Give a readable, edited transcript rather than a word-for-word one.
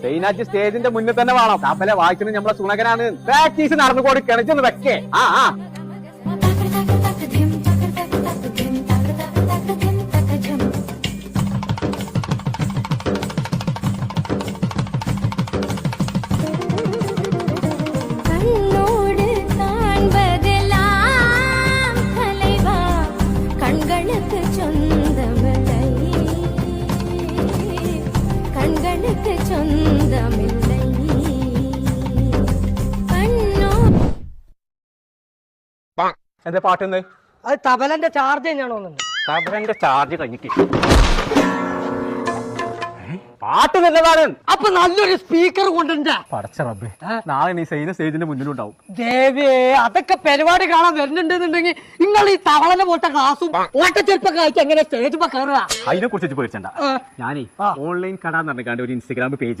സൈനാറ്റ് സ്റ്റേജിന്റെ മുന്നിൽ തന്നെ വേണം. തപ്പലെ വായിക്കുന്നത് നമ്മളെ സുണകനാണ്. പ്രാക്ടീസ് നടന്നു കൊടുക്കണം. ഇതൊന്ന് വെക്കേ. എന്താ പാട്ടെന്ന്? അത് തബലന്റെ ചാർജ് തന്നെയാണോ? തബലന്റെ ചാർജ് കഴിഞ്ഞിട്ട് പാട്ട് നല്ലതാണ്. അപ്പൊ നല്ലൊരു സ്പീക്കർ കൊണ്ടുണ്ടാ. പടച്ച റബ്ബേ, നാളെ നീ സൈന സ്റ്റേജിന്റെ മുന്നിലുണ്ടാവും. ദേവിയെ, അതൊക്കെ പരിപാടി കാണാൻ വരുന്നുണ്ടെന്നുണ്ടെങ്കിൽ നിങ്ങൾ ഈ തവളനെ പോലത്തെ ക്ലാസും ഓട്ടച്ചെരുപ്പൊക്കെ അയച്ച് എങ്ങനെ സ്റ്റേജ് കയറുക? അതിനെ കുറിച്ച് പേടിച്ചണ്ട. ഞാനേ ഓൺലൈൻ കട എന്ന് പറഞ്ഞാണ്ട് ഒരു ഇൻസ്റ്റഗ്രാം പേജ്